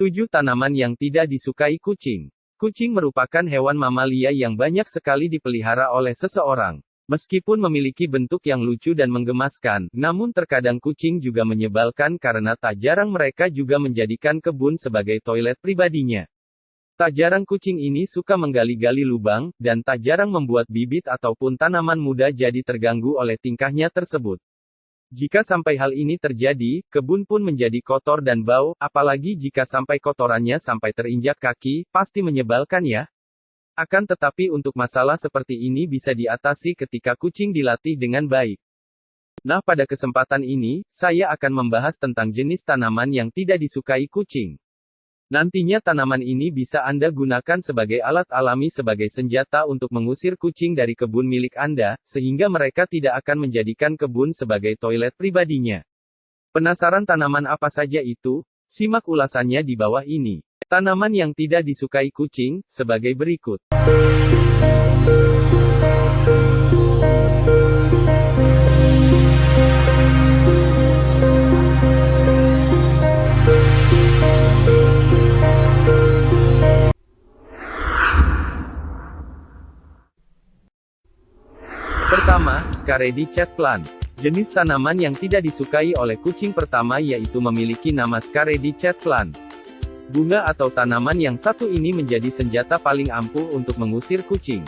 7 tanaman yang tidak disukai kucing. Kucing merupakan hewan mamalia yang banyak sekali dipelihara oleh seseorang. Meskipun memiliki bentuk yang lucu dan menggemaskan, namun terkadang kucing juga menyebalkan karena tak jarang mereka juga menjadikan kebun sebagai toilet pribadinya. Tak jarang kucing ini suka menggali-gali lubang, dan tak jarang membuat bibit ataupun tanaman muda jadi terganggu oleh tingkahnya tersebut. Jika sampai hal ini terjadi, kebun pun menjadi kotor dan bau, apalagi jika sampai kotorannya sampai terinjak kaki, pasti menyebalkan ya. Akan tetapi untuk masalah seperti ini bisa diatasi ketika kucing dilatih dengan baik. Nah, pada kesempatan ini, saya akan membahas tentang jenis tanaman yang tidak disukai kucing. Nantinya tanaman ini bisa Anda gunakan sebagai alat alami sebagai senjata untuk mengusir kucing dari kebun milik Anda, sehingga mereka tidak akan menjadikan kebun sebagai toilet pribadinya. Penasaran tanaman apa saja itu? Simak ulasannya di bawah ini. Tanaman yang tidak disukai kucing, sebagai berikut. Pertama, Scaredy Cat Plant. Jenis tanaman yang tidak disukai oleh kucing pertama yaitu memiliki nama Scaredy Cat Plant. Bunga atau tanaman yang satu ini menjadi senjata paling ampuh untuk mengusir kucing.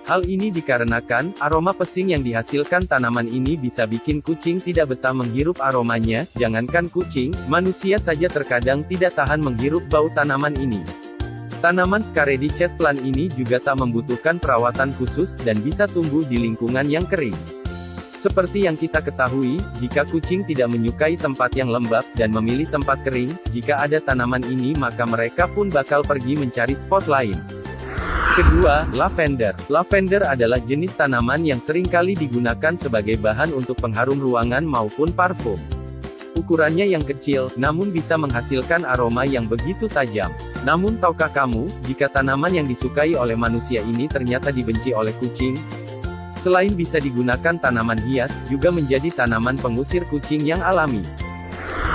Hal ini dikarenakan, aroma pesing yang dihasilkan tanaman ini bisa bikin kucing tidak betah menghirup aromanya, jangankan kucing, manusia saja terkadang tidak tahan menghirup bau tanaman ini. Tanaman Scaredy Cat Plant ini juga tak membutuhkan perawatan khusus, dan bisa tumbuh di lingkungan yang kering. Seperti yang kita ketahui, jika kucing tidak menyukai tempat yang lembab, dan memilih tempat kering, jika ada tanaman ini maka mereka pun bakal pergi mencari spot lain. Kedua, lavender. Lavender adalah jenis tanaman yang seringkali digunakan sebagai bahan untuk pengharum ruangan maupun parfum. Ukurannya yang kecil, namun bisa menghasilkan aroma yang begitu tajam. Namun tahukah kamu, jika tanaman yang disukai oleh manusia ini ternyata dibenci oleh kucing? Selain bisa digunakan tanaman hias, juga menjadi tanaman pengusir kucing yang alami.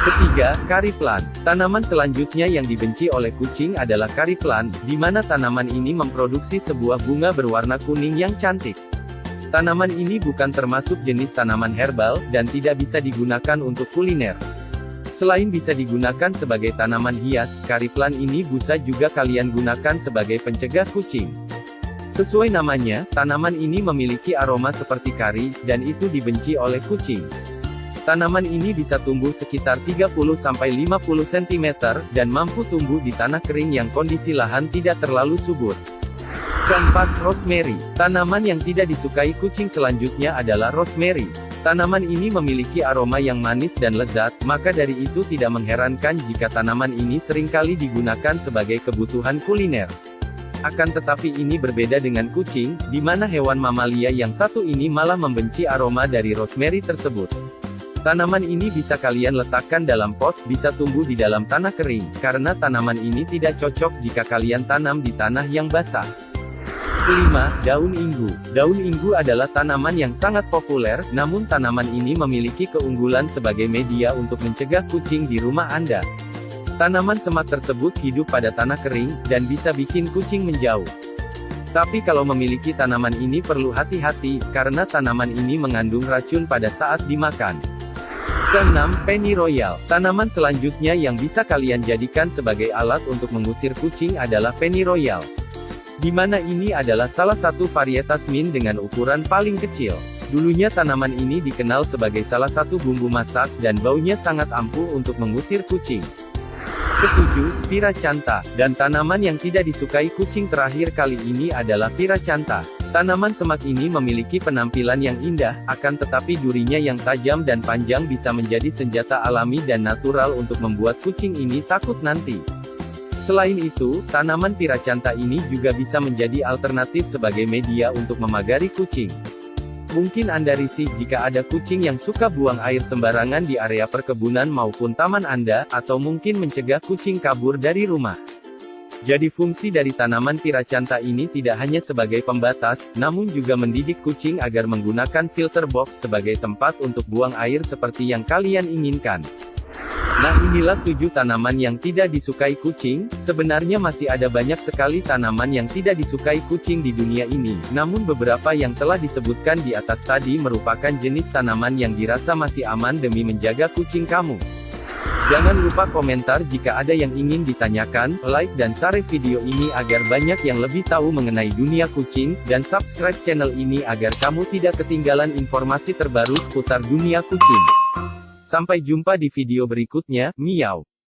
Ketiga, Curry Plant. Tanaman selanjutnya yang dibenci oleh kucing adalah Curry Plant, di mana tanaman ini memproduksi sebuah bunga berwarna kuning yang cantik. Tanaman ini bukan termasuk jenis tanaman herbal, dan tidak bisa digunakan untuk kuliner. Selain bisa digunakan sebagai tanaman hias, Curry Plant ini bisa juga kalian gunakan sebagai pencegah kucing. Sesuai namanya, tanaman ini memiliki aroma seperti kari, dan itu dibenci oleh kucing. Tanaman ini bisa tumbuh sekitar 30-50 cm, dan mampu tumbuh di tanah kering yang kondisi lahan tidak terlalu subur. Keempat, rosemary. Tanaman yang tidak disukai kucing selanjutnya adalah rosemary. Tanaman ini memiliki aroma yang manis dan lezat, maka dari itu tidak mengherankan jika tanaman ini seringkali digunakan sebagai kebutuhan kuliner. Akan tetapi ini berbeda dengan kucing, di mana hewan mamalia yang satu ini malah membenci aroma dari rosemary tersebut. Tanaman ini bisa kalian letakkan dalam pot, bisa tumbuh di dalam tanah kering, karena tanaman ini tidak cocok jika kalian tanam di tanah yang basah. Kelima, daun inggu. Daun inggu adalah tanaman yang sangat populer, namun tanaman ini memiliki keunggulan sebagai media untuk mencegah kucing di rumah Anda. Tanaman semak tersebut hidup pada tanah kering, dan bisa bikin kucing menjauh. Tapi kalau memiliki tanaman ini perlu hati-hati, karena tanaman ini mengandung racun pada saat dimakan. Keenam, pennyroyal. Tanaman selanjutnya yang bisa kalian jadikan sebagai alat untuk mengusir kucing adalah pennyroyal. Di mana ini adalah salah satu varietas mint dengan ukuran paling kecil. Dulunya tanaman ini dikenal sebagai salah satu bumbu masak, dan baunya sangat ampuh untuk mengusir kucing. Ketujuh, Pyracantha. Dan tanaman yang tidak disukai kucing terakhir kali ini adalah Pyracantha. Tanaman semak ini memiliki penampilan yang indah, akan tetapi durinya yang tajam dan panjang bisa menjadi senjata alami dan natural untuk membuat kucing ini takut nanti. Selain itu, tanaman Pyracantha ini juga bisa menjadi alternatif sebagai media untuk memagari kucing. Mungkin Anda risih jika ada kucing yang suka buang air sembarangan di area perkebunan maupun taman Anda, atau mungkin mencegah kucing kabur dari rumah. Jadi fungsi dari tanaman Pyracantha ini tidak hanya sebagai pembatas, namun juga mendidik kucing agar menggunakan filter box sebagai tempat untuk buang air seperti yang kalian inginkan. Nah, inilah 7 tanaman yang tidak disukai kucing. Sebenarnya masih ada banyak sekali tanaman yang tidak disukai kucing di dunia ini, namun beberapa yang telah disebutkan di atas tadi merupakan jenis tanaman yang dirasa masih aman demi menjaga kucing kamu. Jangan lupa komentar jika ada yang ingin ditanyakan, like dan share video ini agar banyak yang lebih tahu mengenai dunia kucing, dan subscribe channel ini agar kamu tidak ketinggalan informasi terbaru seputar dunia kucing. Sampai jumpa di video berikutnya, miau.